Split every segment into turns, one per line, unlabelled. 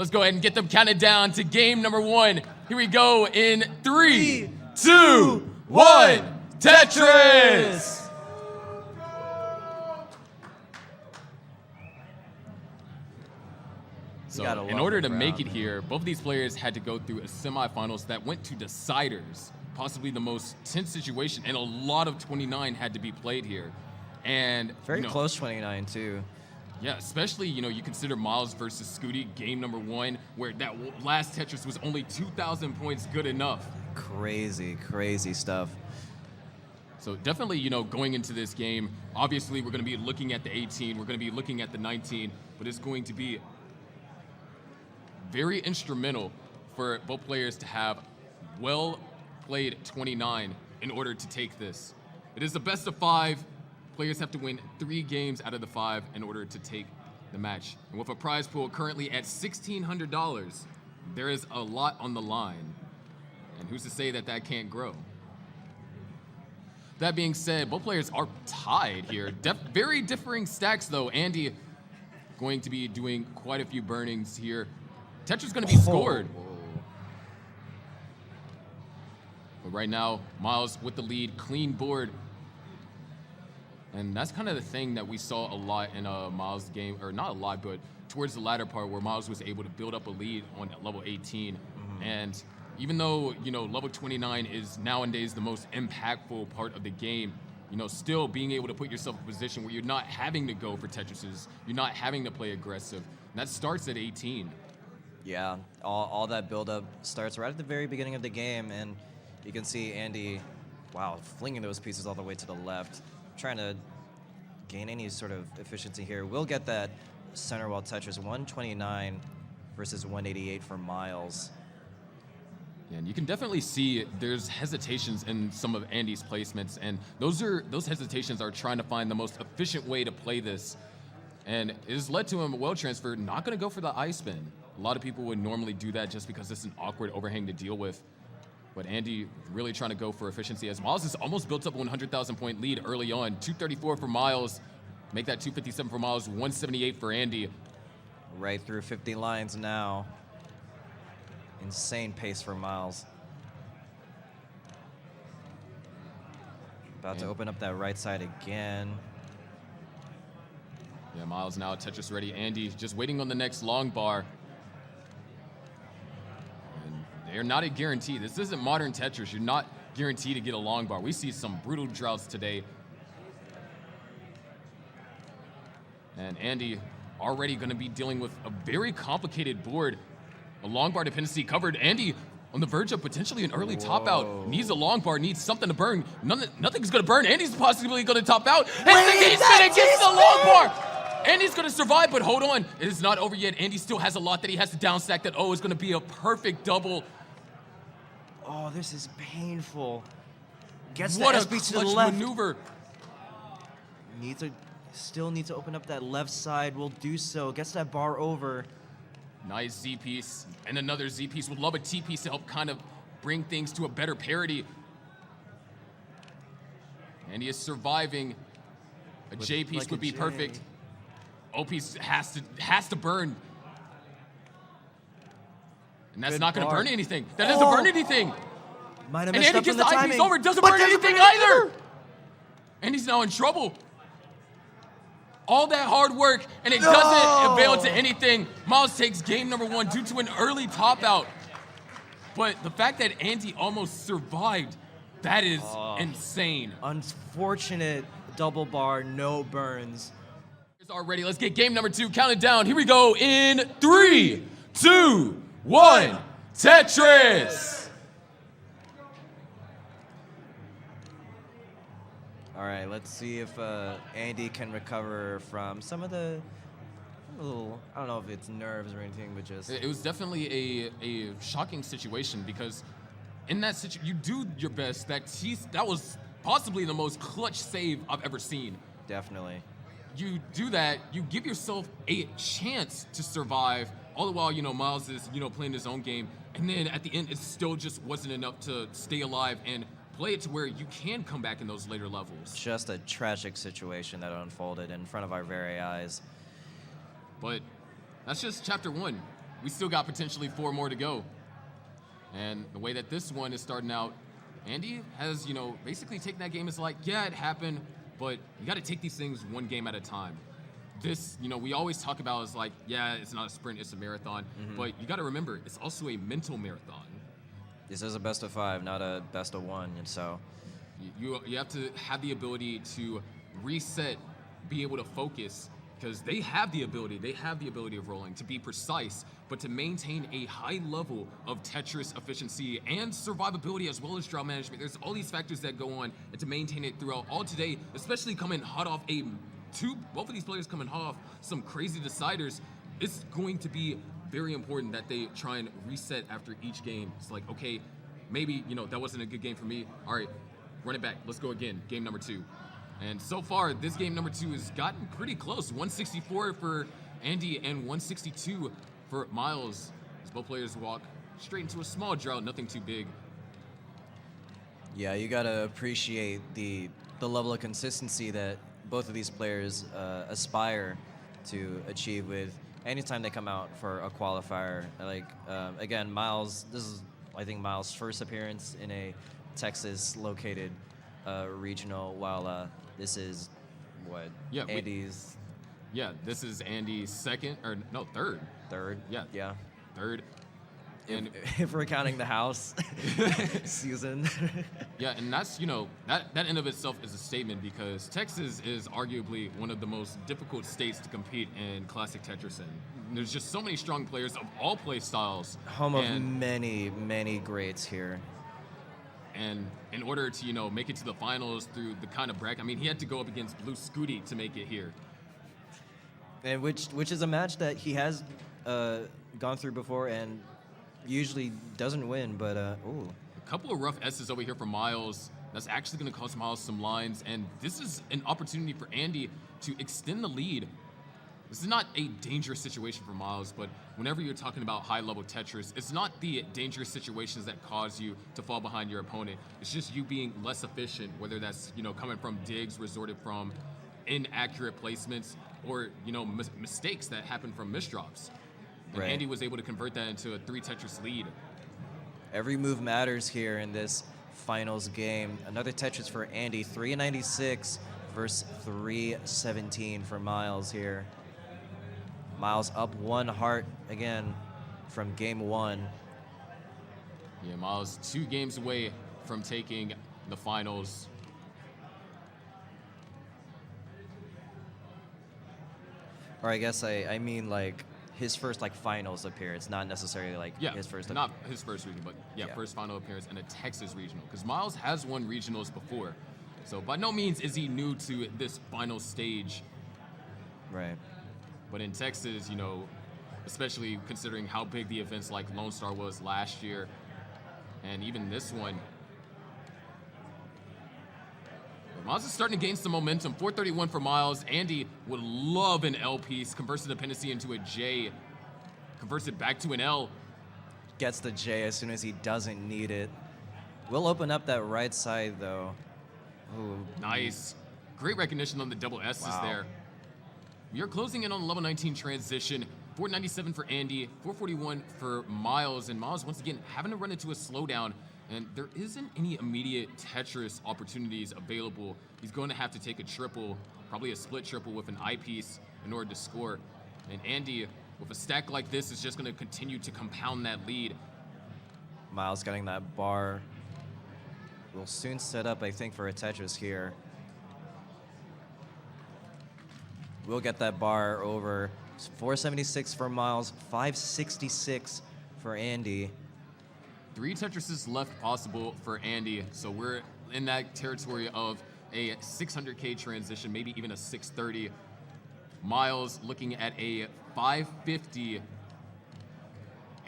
Let's go ahead and get them counted down to game number 1. Here we go in 3, 2, 1, Tetris! So in order to make it here, both of these players had to go through a semifinals that went to deciders, possibly the most tense situation, and a lot of 29 had to be played here. And
very close 29 too.
Yeah, especially, you consider Myles versus Scooty, game number 1, where that last Tetris was only 2,000 points good enough.
Crazy, crazy stuff.
So definitely, going into this game, obviously we're going to be looking at the 18, we're going to be looking at the 19, but it's going to be very instrumental for both players to have well-played 29 in order to take this. It is the best of 5. Players have to win 3 games out of the 5 in order to take the match. And with a prize pool currently at $1,600, there is a lot on the line. And who's to say that that can't grow? That being said, both players are tied here. Very differing stacks, though. Andy going to be doing quite a few burnings here. Tetra's going to be scored. But right now, Myles with the lead, clean board. And that's kind of the thing that we saw a lot in Myles' game, or not a lot, but towards the latter part where Myles was able to build up a lead on level 18. And even though, level 29 is nowadays the most impactful part of the game, still being able to put yourself in a position where you're not having to go for Tetrises, you're not having to play aggressive. And that starts at 18.
Yeah, all that build-up starts right at the very beginning of the game, and you can see Andy, wow, flinging those pieces all the way to the left, trying to gain any sort of efficiency here. We'll get that center wall Tetris, 129 versus 188 for Myles.
Yeah, and you can definitely see there's hesitations in some of Andy's placements, and those hesitations are trying to find the most efficient way to play this. And it has led to him a well transfer, not going to go for the I spin. A lot of people would normally do that just because it's an awkward overhang to deal with. But Andy really trying to go for efficiency as Myles has almost built up a 100,000 point lead early on. 234 for Myles, make that 257 for Myles, 178 for Andy.
Right through 50 lines now. Insane pace for Myles. About to open up that right side again.
Yeah, Myles now Tetris ready. Andy just waiting on the next long bar. And they're not a guarantee. This isn't modern Tetris. You're not guaranteed to get a long bar. We see some brutal droughts today. And Andy already going to be dealing with a very complicated board. A long bar dependency covered. Andy on the verge of potentially an early top out. Needs a long bar, needs something to burn. Nothing's going to burn. Andy's possibly going to top out. And he's going to get the long bar. Andy's going to survive, but hold on. It is not over yet. Andy still has a lot that he has to down stack that, is going to be a perfect double.
Oh, this is painful. Gets
what
the SB
a
to the
clutch
left.
maneuver.
Still needs to open up that left side. Will do so. Gets that bar over.
Nice Z piece and another Z piece. Would love a T piece to help kind of bring things to a better parity. And he is surviving. A J piece would be perfect. O piece has to burn. And that's not going to burn anything. That doesn't burn anything.
Might have
and
messed
Andy
up
gets
in
the
the
eye piece
timing.
over. Doesn't burn anything either. And he's now in trouble. All that hard work, and it doesn't avail to anything. Myles takes game number 1 due to an early top out. But the fact that Andy almost survived, that is insane.
Unfortunate double bar, no burns.
Already, let's get game number 2 counted down. Here we go in 3, 2, 1, Tetris.
All right, let's see if Andy can recover from some of the little, I don't know if it's nerves or anything, but just...
It was definitely a shocking situation because in that situation, you do your best. That was possibly the most clutch save I've ever seen.
Definitely.
You do that, you give yourself a chance to survive, all the while, Myles is, playing his own game, and then at the end, it still just wasn't enough to stay alive and play it to where you can come back in those later levels.
Just a tragic situation that unfolded in front of our very eyes.
But that's just chapter 1. we still got potentially 4 more to go. And the way that this one is starting out, Andy has, basically taken that game as like, yeah, it happened, but you got to take these things one game at a time. This, we always talk about is like, yeah, it's not a sprint, it's a marathon, but you got to remember, it's also a mental marathon.
This is a best of 5, not a best of 1, and so
You have to have the ability to reset, be able to focus, because they have the ability of rolling, to be precise, but to maintain a high level of Tetris efficiency and survivability as well as draw management. There's all these factors that go on, and to maintain it throughout all today, especially coming hot off both of these players coming hot off some crazy deciders, it's going to be very important that they try and reset after each game. It's like, okay, maybe, that wasn't a good game for me. All right, run it back. Let's go again. Game number 2. And so far, this game number 2 has gotten pretty close. 164 for Andy and 162 for Myles, as both players walk straight into a small drought, nothing too big.
yeah, you gotta appreciate the level of consistency that both of these players aspire to achieve with anytime they come out for a qualifier. Like again, Myles, this is I think Myles' first appearance in a Texas-located regional, while this is what Andy's
this is Andy's third.
third. Yeah.
Third. And
If we're counting the house season.
yeah, and that's that in of itself is a statement, because Texas is arguably one of the most difficult states to compete in classic Tetris in. There's just so many strong players of all play styles.
Home of many greats here.
And in order to, make it to the finals through the kind of bracket, I mean, he had to go up against Blue Scooty to make it here.
And which is a match that he has gone through before and usually doesn't win, but ooh.
A couple of rough S's over here for Myles. That's actually going to cost Myles some lines, and this is an opportunity for Andy to extend the lead. This is not a dangerous situation for Myles, but whenever you're talking about high-level Tetris, it's not the dangerous situations that cause you to fall behind your opponent. It's just you being less efficient, whether that's, coming from digs resorted from inaccurate placements or, mistakes that happen from misdrops. And
Right.
Andy was able to convert that into a 3 Tetris lead.
Every move matters here in this finals game. Another Tetris for Andy, 396 versus 317 for Myles here. Myles up 1 heart again from game 1.
Yeah, Myles 2 games away from taking the finals.
Or I guess I mean like his first finals appearance, not necessarily his first.
Not his first regional, but
Yeah.
first final appearance in a Texas regional. Because Myles has won regionals before, so by no means is he new to this final stage.
Right.
But in Texas, especially considering how big the events like Lone Star was last year, and even this one, Myles is starting to gain some momentum. 431 for Myles. Andy would love an L piece, converts the dependency into a J, converts it back to an L.
Gets the J as soon as he doesn't need it. We'll open up that right side though. Ooh.
Nice. Great recognition on the double S's
Wow.
there. We are closing in on level 19 transition. 497 for Andy, 441 for Myles, and Myles once again having to run into a slowdown, and there isn't any immediate Tetris opportunities available. He's going to have to take a triple, probably a split triple with an I piece in order to score. And Andy, with a stack like this, is just going to continue to compound that lead.
Myles getting that bar. We'll soon set up, I think, for a Tetris here. We'll get that bar over. 476 for Myles, 566 for Andy.
3 Tetrises left possible for Andy, so we're in that territory of a 600K transition, maybe even a 630. Myles looking at a 550.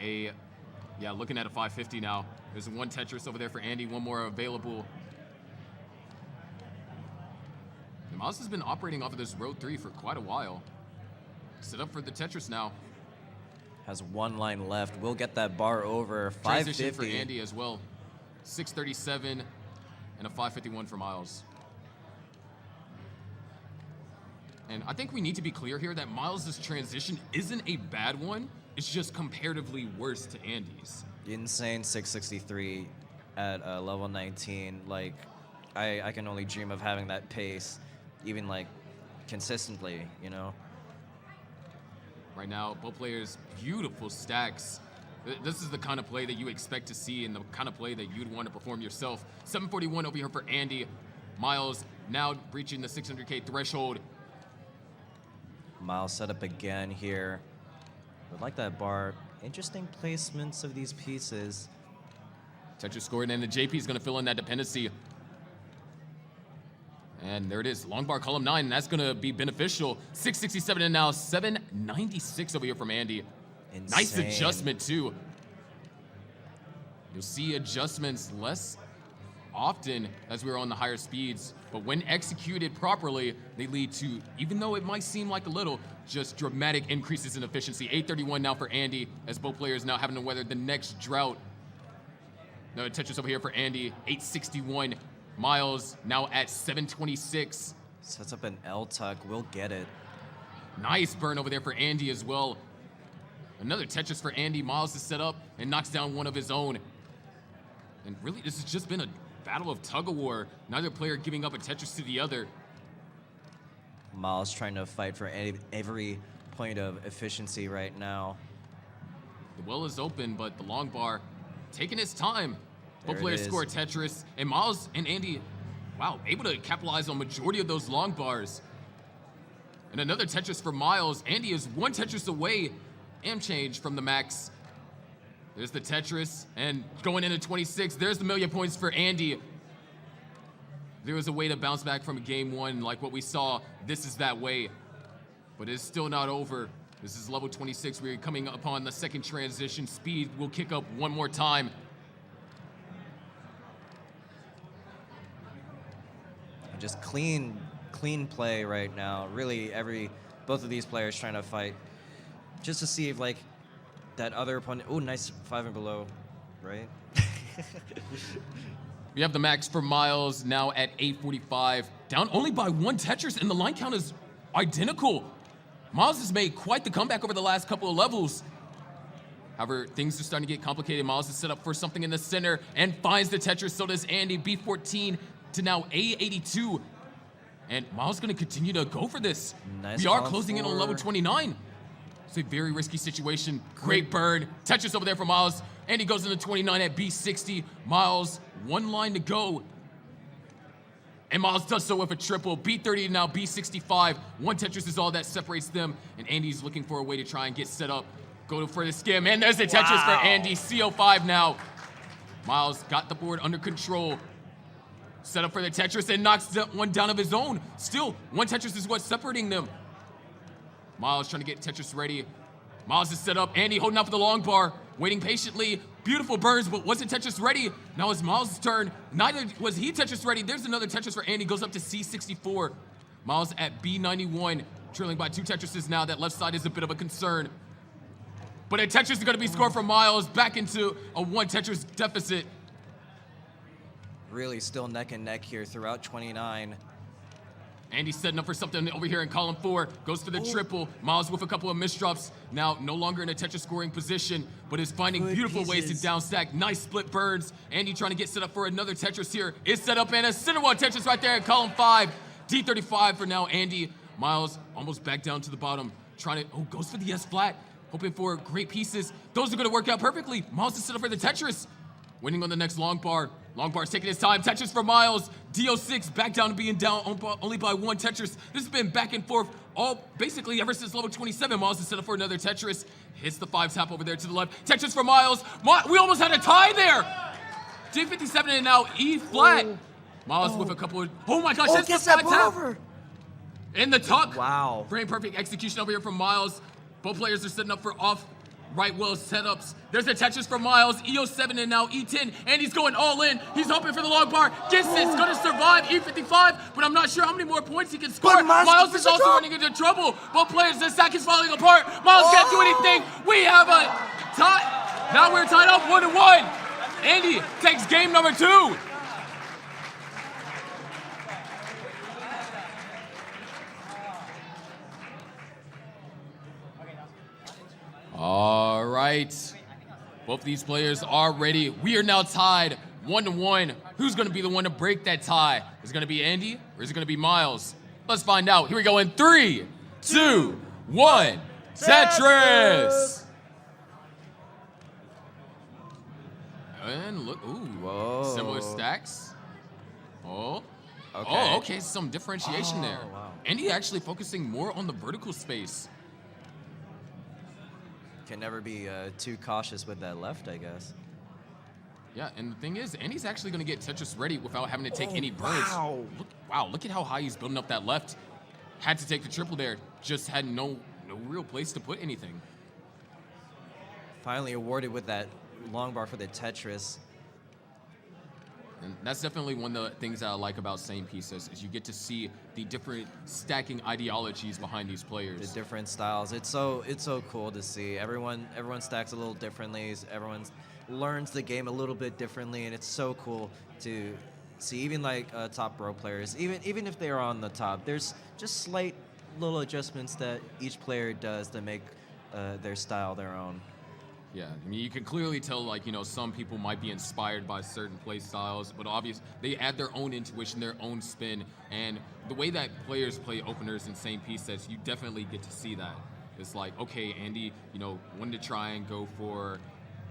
Looking at a 550 now. There's 1 Tetris over there for Andy, 1 more available. And Myles has been operating off of this road 3 for quite a while. Set up for the Tetris now.
Has 1 line left. We'll get that bar over.
Transition
550
for Andy as well. 637 and a 551 for Myles. And I think we need to be clear here that Myles' transition isn't a bad one. it's just comparatively worse to Andy's.
Insane 663 at level 19. Like, I can only dream of having that pace, even like consistently, you know?
Right now, both players, beautiful stacks. This is the kind of play that you expect to see and the kind of play that you'd want to perform yourself. 741 over here for Andy. Myles now breaching the 600K threshold.
Myles set up again here. Would like that bar. Interesting placements of these pieces.
Tetris scored, and the JP is going to fill in that dependency. And there it is, long bar column 9, and that's going to be beneficial. 667 and now 796 over here from Andy.
Insane.
Nice adjustment too. You'll see adjustments less often as we're on the higher speeds, but when executed properly, they lead to, even though it might seem like a little, just dramatic increases in efficiency. 831 now for Andy, as both players now having to weather the next drought. No Tetris over here for Andy, 861. Myles now at 726.
Sets up an L tuck, will get it.
Nice burn over there for Andy as well. Another Tetris for Andy. Myles is set up and knocks down one of his own. And really, this has just been a battle of tug-of-war. Neither player giving up a Tetris to the other.
Myles trying to fight for every point of efficiency right now.
The well is open, but the long bar taking its time.
There
Both
it
players
is.
score a Tetris, and Myles and Andy, wow, able to capitalize on majority of those long bars. And another Tetris for Myles. Andy is one Tetris away, am change from the max. There's the Tetris, and going into 26, there's the million points for Andy. There was a way to bounce back from game 1, like what we saw. This is that way, but it's still not over. This is level 26. We're coming upon the second transition. Speed will kick up one more time.
Just clean play right now. Really, both of these players trying to fight just to see if like that other opponent. Oh, nice 5 and below, right?
We have the max for Myles now at 845, down only by 1 Tetris, and the line count is identical. Myles has made quite the comeback over the last couple of levels. However, things are starting to get complicated. Myles is set up for something in the center and finds the Tetris. So does Andy. B14 to now A82. And Myles going to continue to go for this.
Nice
We are
column
closing in on
4.
level 29. It's a very risky situation. Great burn. Tetris over there for Myles. Andy goes into 29 at B60. Myles, 1 line to go. And Myles does so with a triple. B30 now B65. 1 Tetris is all that separates them. And Andy's looking for a way to try and get set up. Go for the skim. And there's the Tetris for Andy. CO5 now. Myles got the board under control. Set up for the Tetris and knocks one down of his own. Still, 1 Tetris is what's separating them. Myles trying to get Tetris ready. Myles is set up. Andy holding out for the long bar, waiting patiently. Beautiful burns, but wasn't Tetris ready. Now it's Myles' turn. Neither was he Tetris ready. There's another Tetris for Andy. Goes up to C64. Myles at B91, trailing by 2 Tetrises now. That left side is a bit of a concern. But a Tetris is going to be scored for Myles. Back into a 1 Tetris deficit.
Really still neck and neck here throughout 29.
Andy's setting up for something over here in column 4. Goes for the triple. Myles with a couple of misdrops. Now no longer in a Tetris scoring position, but is finding
Good
beautiful ways to
pieces.
down stack. Nice split burns. Andy trying to get set up for another Tetris here. Is set up and a center one Tetris right there in column 5. D35 for now Andy. Myles almost back down to the bottom. Trying to, goes for the S flat. Hoping for great pieces. Those are going to work out perfectly. Myles is set up for the Tetris. Winning on the next long bar. Long bar's taking his time. Tetris for Myles. DO6 back down to being down only by 1 Tetris. This has been back and forth all basically ever since level 27. Myles is set up for another Tetris. Hits the 5 tap over there to the left. Tetris for Myles. We almost had a tie there. D57 and now E flat. Myles with a couple of, oh my gosh, that's the
gets that
5
ball
tap.
over.
In the tuck.
Wow.
Frame perfect execution over here from Myles. Both players are setting up for off right well setups. There's a Tetris for Myles. EO7 and now E10. And he's going all in. He's hoping for the long bar. Gets it. It's going to survive E55. But I'm not sure how many more points he can score.
But Myles
Myles is
gets a
also
drop.
running into trouble. Both players, the stack is falling apart. Myles can't do anything. We have a tie. Now we're tied up 1-1. Andy takes game number 2. All right. Both these players are ready. We are now tied 1-1. Who's going to be the one to break that tie? Is it going to be Andy or is it going to be Myles? Let's find out. Here we go in 3, 2, 1. Tetris! And look, ooh,
Whoa.
similar stacks. Oh,
Okay.
oh, okay, some differentiation there.
Wow.
Andy actually focusing more on the vertical space.
Can never be too cautious with that left, I guess.
Yeah, and the thing is, Andy's actually going to get Tetris ready without having to take any burns.
Wow.
Look at how high he's building up that left. Had to take the triple there, just had no real place to put anything.
Finally awarded with that long bar for the Tetris.
And that's definitely one of the things that I like about same pieces is you get to see the different stacking ideologies behind these players.
The different styles. It's so cool to see. Everyone stacks a little differently. Everyone learns the game a little bit differently, and it's so cool to see. Even like top pro players, even if they are on the top, there's just slight little adjustments that each player does to make their style their own.
Yeah, I mean, you can clearly tell, like, some people might be inspired by certain play styles, but obviously they add their own intuition, their own spin, and the way that players play openers in same piece sets, you definitely get to see that. It's like, okay, Andy, wanted to try and go for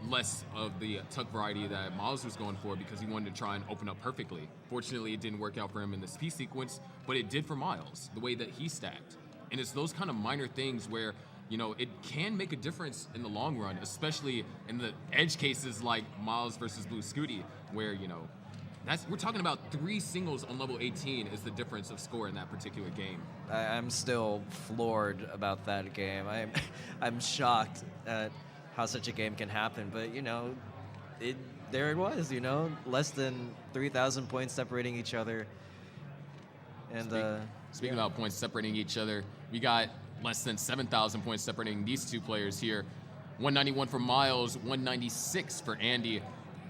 less of the tuck variety that Myles was going for because he wanted to try and open up perfectly. Fortunately, it didn't work out for him in this piece sequence, but it did for Myles, the way that he stacked. And it's those kind of minor things where it can make a difference in the long run, especially in the edge cases like Myles versus Blue Scooty, where, we're talking about 3 singles on level 18 is the difference of score in that particular game.
I'm still floored about that game. I'm shocked at how such a game can happen, but there it was, less than 3,000 points separating each other. And
Speaking about points separating each other, we got less than 7,000 points separating these two players here. 191 for Myles, 196 for Andy.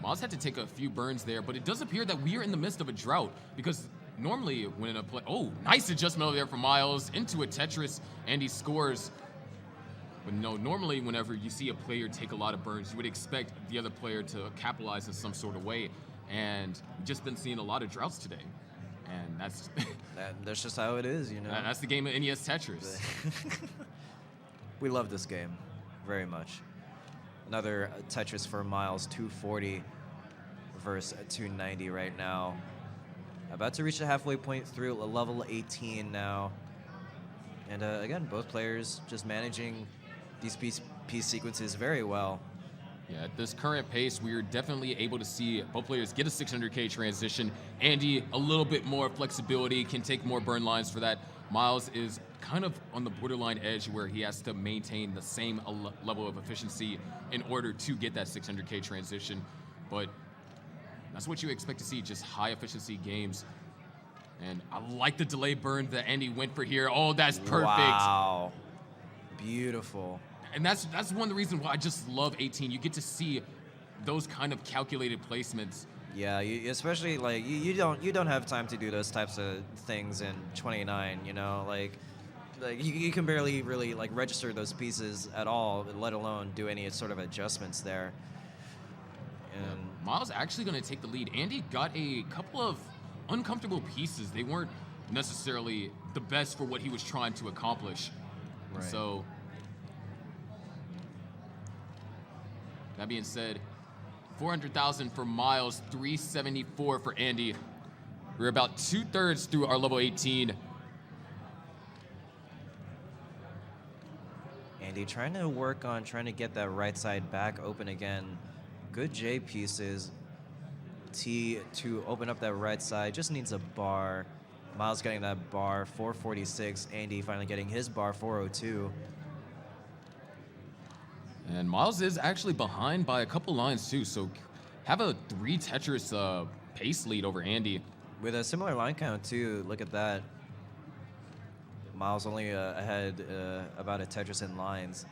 Myles had to take a few burns there, but it does appear that we are in the midst of a drought because normally when a play, nice adjustment over there for Myles into a Tetris. Andy scores. But no, normally whenever you see a player take a lot of burns, you would expect the other player to capitalize in some sort of way. And we've just been seeing a lot of droughts today. And
that's just how it is,
That's the game of NES Tetris.
We love this game very much. Another Tetris for Myles, 240 versus 290 right now. About to reach the halfway point through level 18 now. And again, both players just managing these piece sequences very well.
Yeah, at this current pace, we are definitely able to see both players get a 600K transition. Andy, a little bit more flexibility, can take more burn lines for that. Myles is kind of on the borderline edge where he has to maintain the same level of efficiency in order to get that 600K transition. But that's what you expect to see, just high efficiency games. And I like the delay burn that Andy went for here. Oh, that's perfect.
Wow. Beautiful.
And that's one of the reasons why I just love 18. You get to see those kind of calculated placements.
Yeah, especially like you don't have time to do those types of things in 29. Like you can barely really like register those pieces at all, let alone do any sort of adjustments there. And
Myles actually going to take the lead. Andy got a couple of uncomfortable pieces. They weren't necessarily the best for what he was trying to accomplish.
Right.
So that being said, 400,000 for Myles, 374 for Andy. We're about 2/3 through our level 18.
Andy trying to work on trying to get that right side back open again. Good J pieces. T to open up that right side. Just needs a bar. Myles getting that bar, 446. Andy finally getting his bar, 402.
And Myles is actually behind by a couple lines too, so have a 3 Tetris pace lead over Andy.
With a similar line count too, look at that. Myles only ahead about a Tetris in lines.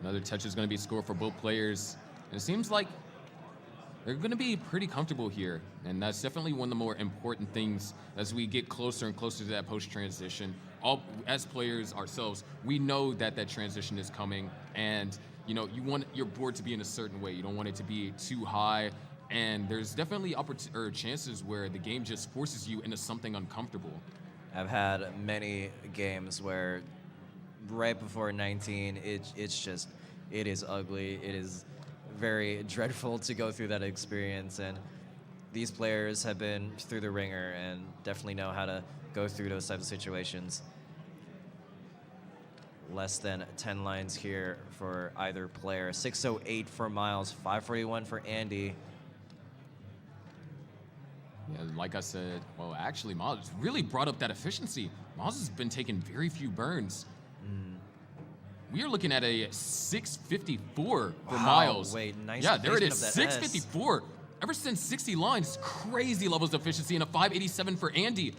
Another Tetris is going to be scored for both players. And it seems like they're going to be pretty comfortable here. And that's definitely one of the more important things as we get closer and closer to that post-transition. all as players ourselves, we know that that transition is coming, and you know you want your board to be in a certain way. You don't want it to be too high, and there's definitely chances where the game just forces you into something uncomfortable.
I've had many games where right before 19, it is ugly. It is very dreadful to go through that experience, and these players have been through the ringer and definitely know how to go through those types of situations. Less than 10 lines here for either player. 608 for Myles, 541 for Andy.
Yeah, like I said, well, actually, Myles really brought up that efficiency. Myles has been taking very few burns. We are looking at a 654 for Myles.
Wait, nice.
Yeah, there it is,
placement of that
654. Ever since 60 lines, crazy levels of efficiency, and a 587 for Andy.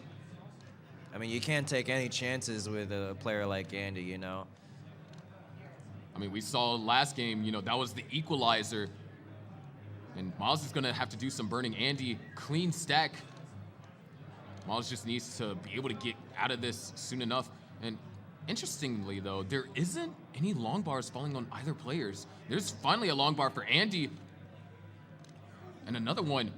I mean, you can't take any chances with a player like Andy, you know?
I mean, we saw last game, you know, that was the equalizer. And Myles is going to have to do some burning. Andy, clean stack. Myles just needs to be able to get out of this soon enough. And interestingly, though, there isn't any long bars falling on either players. There's finally a long bar for Andy. And another one.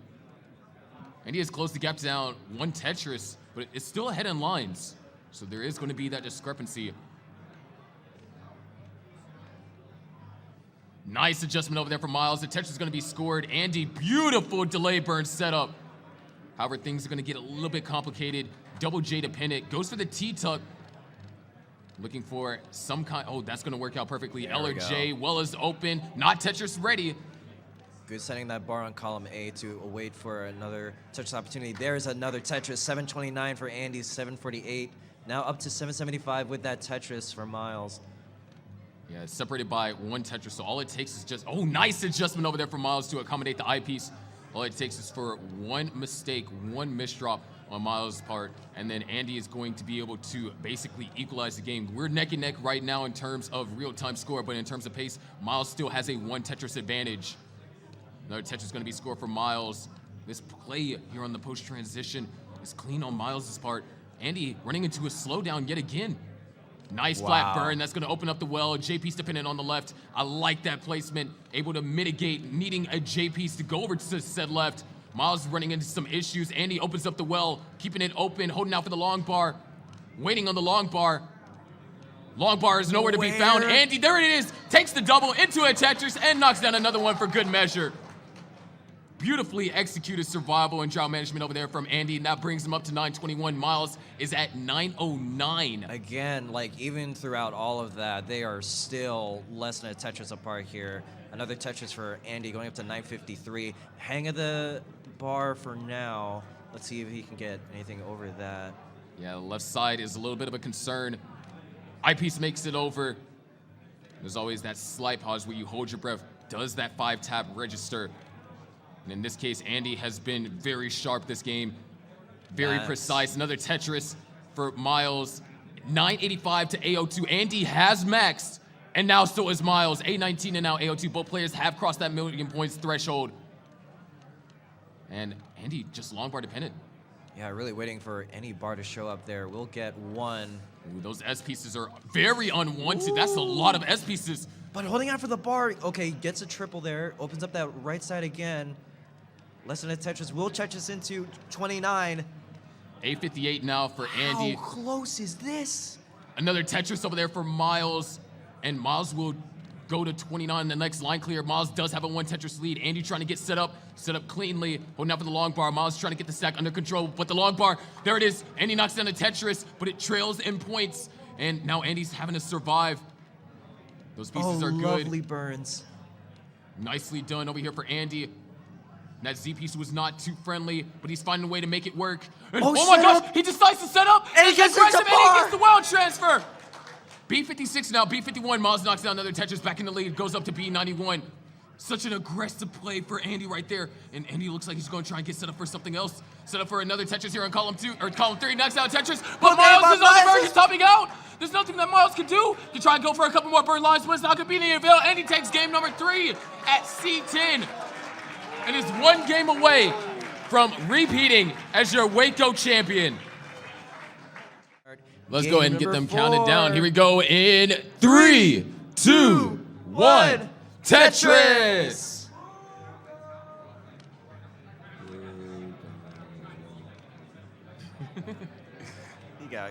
Andy has closed the gap down one Tetris, but it's still ahead in lines. So there is going to be that discrepancy. Nice adjustment over there for Myles. The Tetris is going to be scored. Andy, beautiful delay burn setup. However, things are going to get a little bit complicated. Double J dependent. Goes for the T-tuck. Looking for some kind. Oh, that's going to work out perfectly. L or J, well is open. Not Tetris ready.
Good setting that bar on column A to wait for another Tetris opportunity. There's another Tetris. 729 for Andy, 748. Now up to 775 with that Tetris for Myles.
Yeah, it's separated by one Tetris, so all it takes is just, oh, nice adjustment over there for Myles to accommodate the eyepiece. All it takes is for one mistake, one misdrop on Myles' part, and then Andy is going to be able to basically equalize the game. We're neck and neck right now in terms of real-time score, but in terms of pace, Myles still has a one Tetris advantage. Another Tetris is going to be scored for Myles. This play here on the post transition is clean on Myles' part. Andy running into a slowdown yet again. Nice flat burn. That's going to open up the well. J-piece dependent on the left. I like that placement. Able to mitigate needing a J-piece to go over to said left. Myles running into some issues. Andy opens up the well, keeping it open, holding out for the long bar. Waiting on the long bar. Long bar is nowhere to be found. Andy, there it is. Takes the double into a Tetris and knocks down another one for good measure. Beautifully executed survival and drought management over there from Andy, and that brings him up to 921. Myles is at 909.
Again, like even throughout all of that, they are still less than a Tetris apart here. Another Tetris for Andy going up to 953. Hang of the bar for now. Let's see if he can get anything over that.
Yeah, the left side is a little bit of a concern. Eyepiece makes it over. There's always that slight pause where you hold your breath. Does that 5-tap register? And in this case, Andy has been very sharp this game. Very precise. Another Tetris for Myles. 985 to A02. Andy has maxed, and now so is Myles. A19 and now A02. Both players have crossed that million points threshold. And Andy just long bar dependent.
Yeah, really waiting for any bar to show up there. We'll get one.
Ooh, those S pieces are very unwanted. Ooh. That's a lot of S pieces.
But holding out for the bar. Okay, gets a triple there. Opens up that right side again. Less than a Tetris. Will Tetris into 29.
858 now for Andy.
How close is this?
Another Tetris over there for Myles. And Myles will go to 29 in the next line clear. Myles does have a one Tetris lead. Andy trying to get set up cleanly. Holding out for the long bar. Myles trying to get the stack under control. But the long bar, there it is. Andy knocks down the Tetris, but it trails in points. And now Andy's having to survive. Those pieces are good.
Lovely burns.
Nicely done over here for Andy. That Z piece was not too friendly, but he's finding a way to make it work. And oh my gosh, he decides to set up,
and he gets the bar.
And he gets the wild transfer. B56 now, B51. Myles knocks down another Tetris, back in the lead, goes up to B91. Such an aggressive play for Andy right there. And Andy looks like he's going to try and get set up for something else. Set up for another Tetris here on column 3. Knocks down Tetris, but Myles is on the verge of topping out. There's nothing that Myles can do to try and go for a couple more burn lines, but it's not going to be any avail. Andy takes game number 3 at C10. And is one game away from repeating as your Waco champion. Let's
Game
go ahead and get
number
them counted down.
4.
Here we go in 3, 2, 1. Tetris!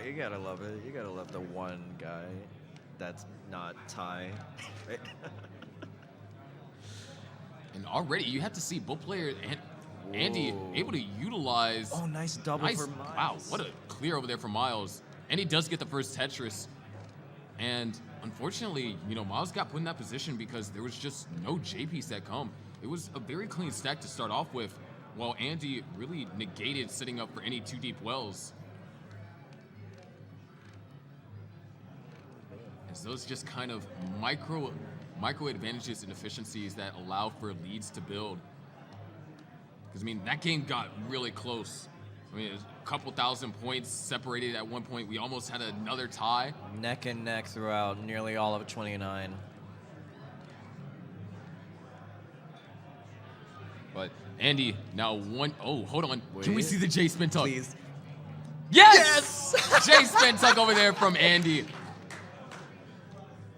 You gotta love it. You gotta love the one guy that's not Ty. Right?
And already you have to see both players and Andy
Whoa.
able to utilize.
Oh, nice double for Myles.
Wow, what a clear over there for Myles. And he does get the first Tetris. And unfortunately, Myles got put in that position because there was just no J piece that come. It was a very clean stack to start off with, while Andy really negated sitting up for any 2 deep wells. As those just kind of micro advantages and efficiencies that allow for leads to build. Because, that game got really close. It was a couple thousand points separated at one point. We almost had another tie.
Neck and neck throughout nearly all of 29.
But Andy now oh, hold on. Can we
Wait.
see the J spin tuck?
Please.
Yes! J spin tuck over there from Andy.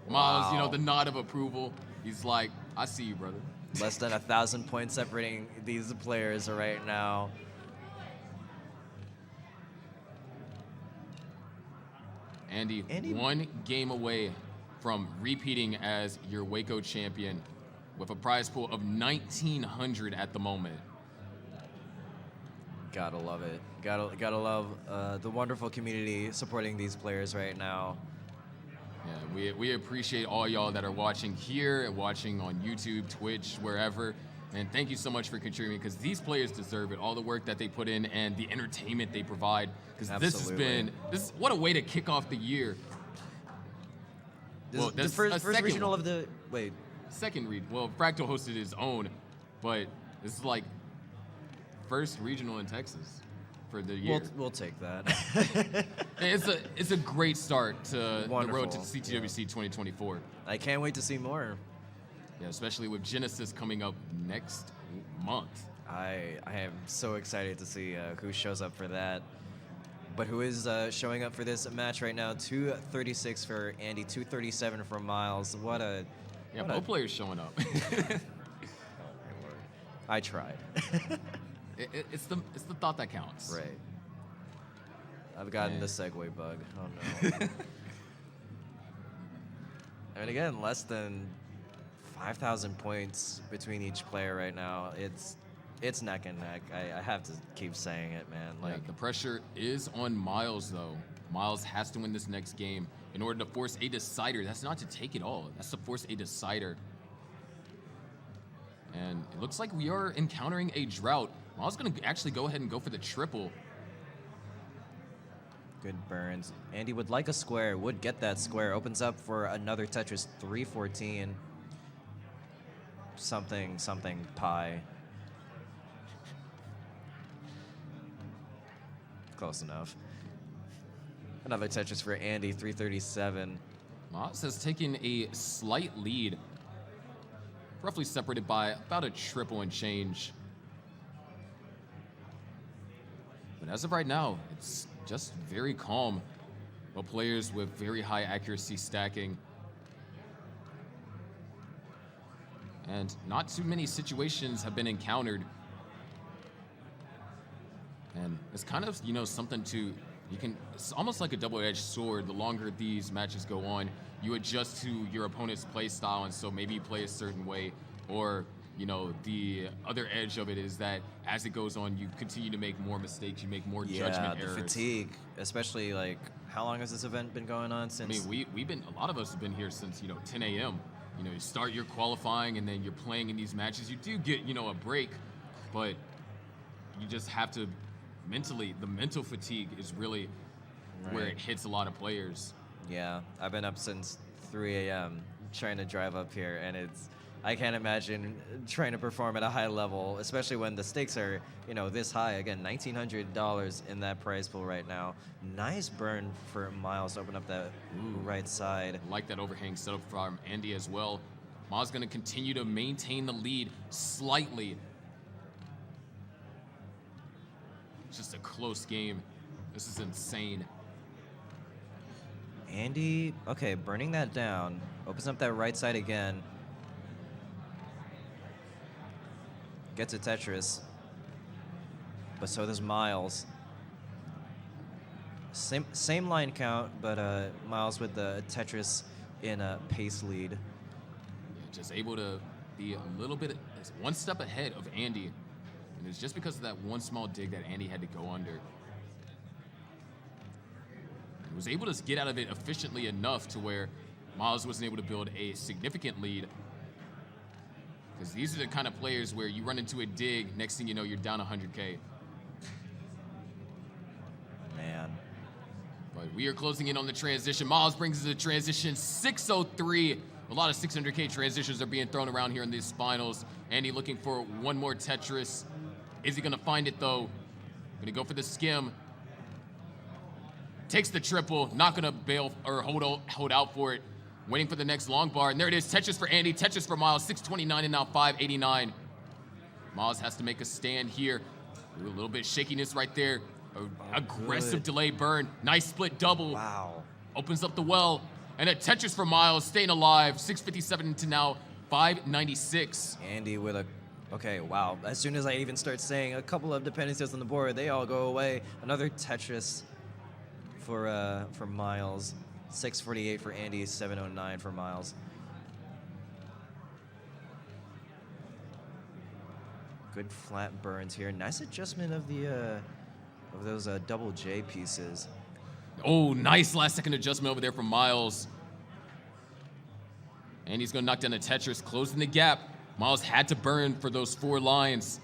Myles,
Wow.
the nod of approval. He's like, I see you, brother.
Less than 1,000 points separating these players right now.
Andy,
Andy-
1 game away from repeating as your Waco champion with a prize pool of 1,900 at the moment.
Gotta love it. Gotta love the wonderful community supporting these players right now.
Yeah, we appreciate all y'all that are watching here and watching on YouTube, Twitch, wherever. And thank you so much for contributing, because these players deserve it. All the work that they put in and the entertainment they provide. Because
Absolutely.
what a way to kick off the year.
This
Well,
is the
that's
first
a second
regional
one.
of the wait.
Second well, Fractal hosted his own, but this is like first regional in Texas for the year.
We'll take that.
It's a great start to the road to
Wonderful,
CTWC 2024.
I can't wait to see more.
Yeah, especially with Genesis coming up next month.
I am so excited to see who shows up for that. But who is showing up for this match right now? 236 for Andy, 237 for Myles.
Yeah, both players showing up.
I tried.
It's the thought that counts.
Right. I've gotten the segue bug. Oh no. I mean, again, less than 5,000 points between each player right now. It's neck and neck. I have to keep saying it, man.
Yeah, the pressure is on Myles, though. Myles has to win this next game in order to force a decider. That's not to take it all. That's to force a decider. And it looks like we are encountering a drought. Myles going to actually go ahead and go for the triple.
Good burns. Andy would like a square, would get that square. Opens up for another Tetris 314. Something pi. Close enough. Another Tetris for Andy, 337.
Myles has taken a slight lead, roughly separated by about a triple and change. But as of right now, it's just very calm. Well, players with very high accuracy stacking. And not too many situations have been encountered. And it's kind of, something it's almost like a double-edged sword. The longer these matches go on, you adjust to your opponent's play style, and so maybe you play a certain way. Or, the other edge of it is that as it goes on, you continue to make more mistakes, you make more judgment
the
errors.
fatigue, especially how long has this event been going on since?
I mean, a lot of us have been here since, 10 a.m. You start your qualifying and then you're playing in these matches. You do get, a break, but you just have to the mental fatigue is really where it hits a lot of players.
Yeah, I've been up since 3 a.m. trying to drive up here, and I can't imagine trying to perform at a high level, especially when the stakes are, this high. Again, $1,900 in that prize pool right now. Nice burn for Myles to open up that right side.
I like that overhang setup from Andy as well. Myles going to continue to maintain the lead slightly. It's just a close game. This is insane.
Andy, okay, burning that down. Opens up that right side again. Gets a Tetris. But so does Myles. Same line count, but Myles with the Tetris in a pace lead.
Just able to be a little bit, one step ahead of Andy. And it's just because of that one small dig that Andy had to go under. He was able to get out of it efficiently enough to where Myles wasn't able to build a significant lead. Because these are the kind of players where you run into a dig, next thing you know, you're down 100K.
Man.
But we are closing in on the transition. Myles brings us the transition 603. A lot of 600K transitions are being thrown around here in these finals. Andy looking for one more Tetris. Is he gonna find it though? Gonna go for the skim. Takes the triple, not gonna bail or hold out for it. Waiting for the next long bar, and there it is. Tetris for Andy, Tetris for Myles, 629 and now 589. Myles has to make a stand here. Ooh, a little bit shakiness right there. Aggressive delay burn. Nice split double.
Wow.
Opens up the well. And a Tetris for Myles, staying alive. 657 to now 596.
Andy with a, okay, wow. As soon as I even start saying a couple of dependencies on the board, they all go away. Another Tetris for Myles. 648 for Andy, 709 for Myles. Good flat burns here. Nice adjustment of the of those double J pieces.
Oh, nice last second adjustment over there from Myles. And he's gonna knock down the Tetris, closing the gap. Myles had to burn for those 4 lines.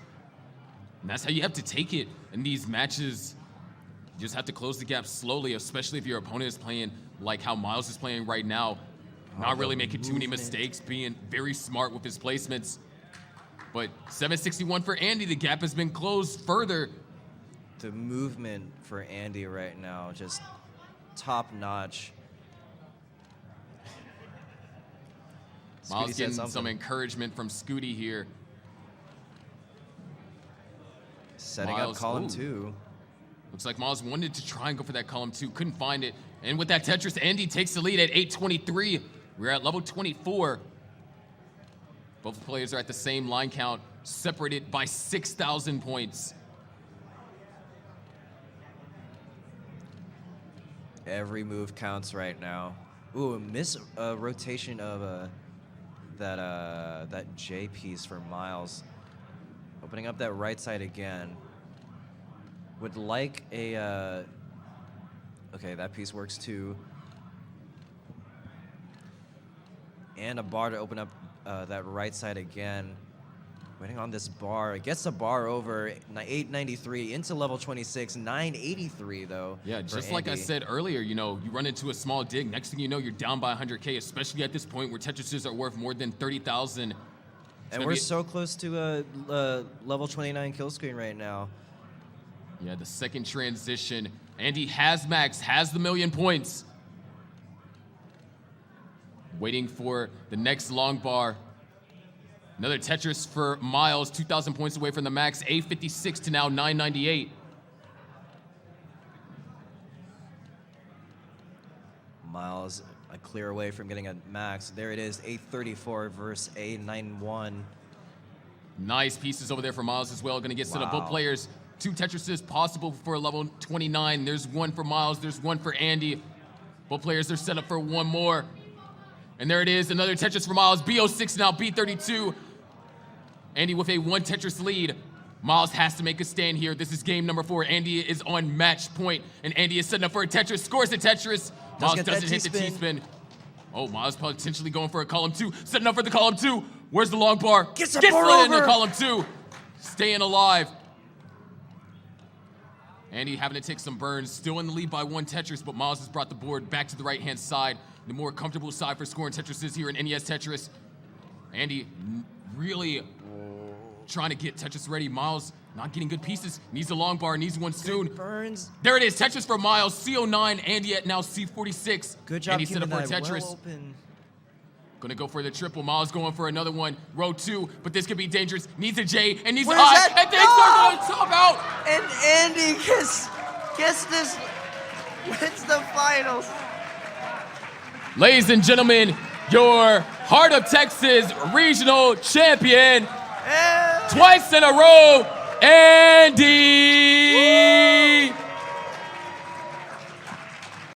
And that's how you have to take it in these matches. You just have to close the gap slowly, especially if your opponent is playing like how Myles is playing right now. Not really making too many mistakes, being very smart with his placements. But 761 for Andy, the gap has been closed further.
The movement for Andy right now, just top notch.
Myles getting some encouragement from Scooty here.
Setting
Myles,
up column 2.
Looks like Myles wanted to try and go for that column 2, couldn't find it. And with that Tetris, Andy takes the lead at 823. We're at level 24. Both players are at the same line count, separated by 6,000 points.
Every move counts right now. Ooh, miss rotation of that J piece for Myles. Opening up that right side again. Would like a, okay, that piece works too. And a bar to open up that right side again. Waiting on this bar. It gets the bar over 893 into level 26, 983 though.
Yeah, just like I said earlier, you know, you run into a small dig. Next thing you know, you're down by 100K, especially at this point where Tetrises are worth more than 30,000.
And we're so close to a level 29 kill screen right now.
Yeah, the second transition. Andy has max, has the 1,000,000 points. Waiting for the next long bar. Another Tetris for Myles, 2,000 points away from the max, 856 to now 998.
Myles a clear away from getting a max. There it is, 834 versus 891.
Nice pieces over there for Myles as well. Gonna get set up. Both players, 2 Tetrises possible for a level 29. There's one for Myles, there's one for Andy. Both players are set up for one more. And there it is, another Tetris for Myles, B06 now, B32. Andy with a 1 Tetris lead. Myles has to make a stand here. This is game number 4. Andy is on match point, and Andy is setting up for a Tetris, scores a Tetris. Myles doesn't hit the T-spin. Oh, Myles potentially going for a column 2, setting up for the column 2. Where's the long bar?
Gets it into
column 2, staying alive. Andy having to take some burns, still in the lead by 1 Tetris, but Myles has brought the board back to the right-hand side, the more comfortable side for scoring Tetrises here in NES Tetris. Andy really trying to get Tetris ready. Myles not getting good pieces, needs a long bar, needs one soon.
Burns.
There it is, Tetris for Myles, C09, Andy at now C46.
Good job
Andy set up for a
keeping that
Tetris.
well open.
Gonna go for the triple. Myles going for another one. Row 2, but this could be dangerous. Needs a J and needs a
Where's
I.
that?
And things are gonna top out.
And Andy gets this, wins the finals.
Ladies and gentlemen, your Heart of Texas regional champion, twice in a row, Andy.